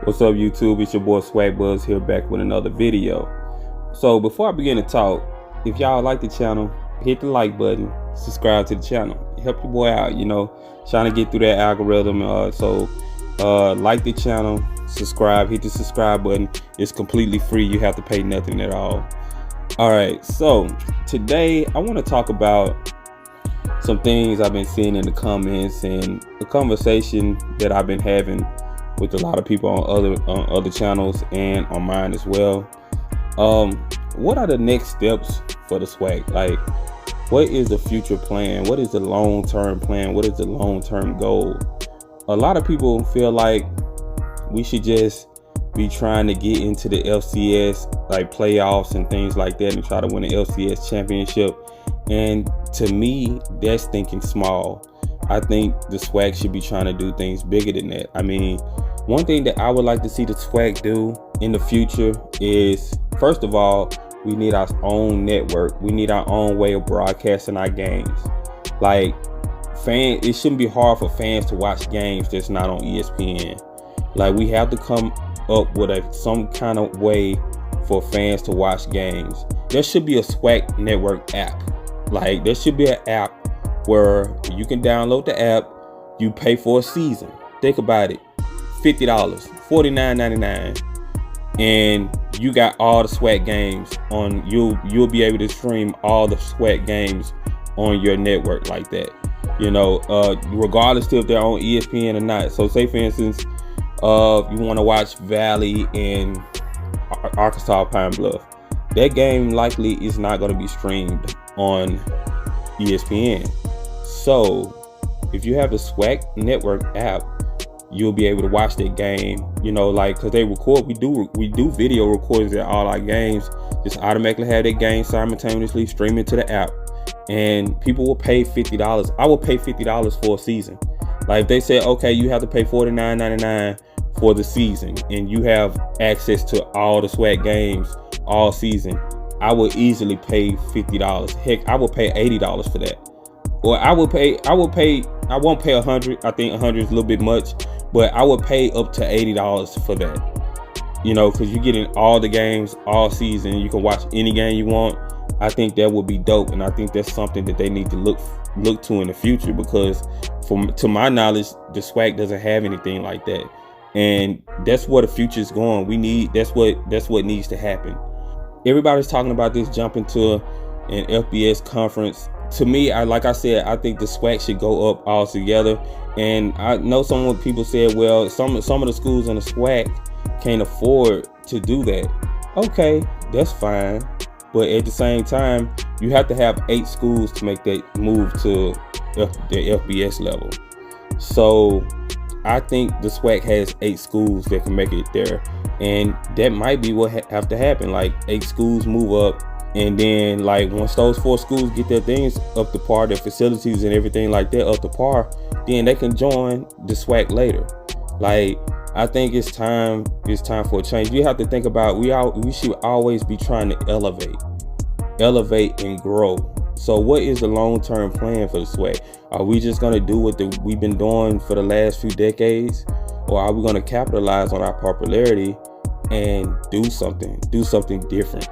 What's up, YouTube? It's your boy SWAC Buzz here, back with another video. So before I begin to talk, if y'all like the channel, hit the like button, subscribe to the channel. Help your boy out, trying to get through that algorithm. Like the channel, subscribe, hit the subscribe button. It's completely free. You have to pay nothing at all. All right, so today I want to talk about some things I've been seeing in the comments and the conversation that I've been having with a lot of people on other channels and on mine as well. What are the next steps for the SWAC? Like, what is the future plan? What is the long-term plan? What is the long-term goal? A lot of people feel like we should just be trying to get into the LCS, like playoffs and things like that, and try to win the LCS championship. And to me, that's thinking small. I think the SWAC should be trying to do things bigger than that. I mean, one thing that I would like to see the SWAC do in the future is, first of all, we need our own network. We need our own way of broadcasting our games. Like, it shouldn't be hard for fans to watch games that's not on ESPN. Like, we have to come up with some kind of way for fans to watch games. There should be a SWAC network app. Like, there should be an app where you can download the app, you pay for a season. Think about it, $50, $49.99, and you got all the SWAC games on. You'll be able to stream all the SWAC games on your network like that. Regardless if they're on ESPN or not. So say for instance, you want to watch Valley and Arkansas Pine Bluff. That game likely is not going to be streamed on ESPN. So if you have the SWAC network app, you'll be able to watch that game, because they record, we do video recordings at all our games. Just automatically have that game simultaneously stream it to the app, and people will pay $50. I will pay $50 for a season. Like, if they said, okay, you have to pay $49.99 for the season and you have access to all the SWAC games all season, I would easily pay $50. Heck, I will pay $80 for that. Or I won't pay $100. I think $100 is a little bit much, but I would pay up to $80 for that. Because you're getting all the games all season. You can watch any game you want. I think that would be dope, and I think that's something that they need to look to in the future, because to my knowledge, the SWAC doesn't have anything like that, and that's where the future is going. That's what needs to happen. Everybody's talking about this jumping to an FBS conference. To me, like I said, I think the SWAC should go up all together. And I know some people said, well, some of the schools in the SWAC can't afford to do that. Okay, that's fine. But at the same time, you have to have 8 schools to make that move to the FBS level. So I think the SWAC has 8 schools that can make it there. And that might be what have to happen. Like, 8 schools move up. And then, like, once those 4 schools get their things up to par, their facilities and everything like that up to par, then they can join the SWAC later. Like, I think it's time for a change. You have to think about, we should always be trying to elevate and grow. So what is the long-term plan for the SWAC? Are we just going to do what we've been doing for the last few decades? Or are we going to capitalize on our popularity and do something different?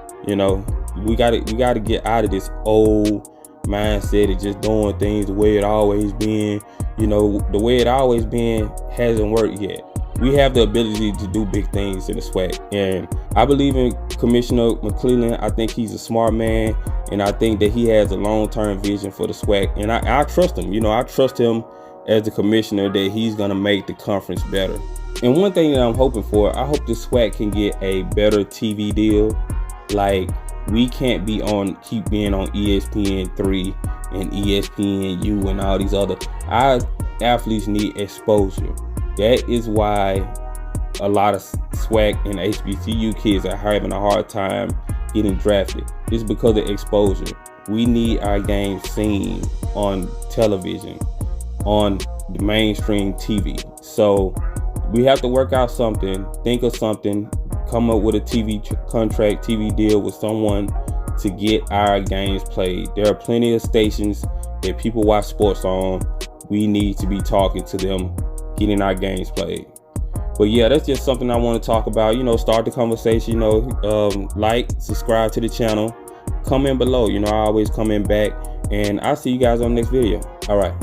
We got to get out of this old mindset of just doing things the way it always been. The way it always been hasn't worked yet. We have the ability to do big things in the SWAC, and I believe in Commissioner McClellan. I think he's a smart man, and I think that he has a long-term vision for the SWAC, and I trust him. I trust him as the commissioner, that he's gonna make the conference better. And one thing that I'm hoping for, I hope the SWAC can get a better TV deal. Like, we can't keep being on ESPN3 and ESPNU and all these other. Our athletes need exposure. That is why a lot of SWAC and HBCU kids are having a hard time getting drafted. It's because of exposure. We need our games seen on television, on the mainstream TV. So we have to work out something, think of something, come up with a TV contract, TV deal with someone to get our games played. There are plenty of stations that people watch sports on. We need to be talking to them, getting our games played. But yeah, that's just something I want to talk about. You know, start the conversation. You know, like, subscribe to the channel, comment below. You know, I always comment back, and I'll see you guys on the next video. All right.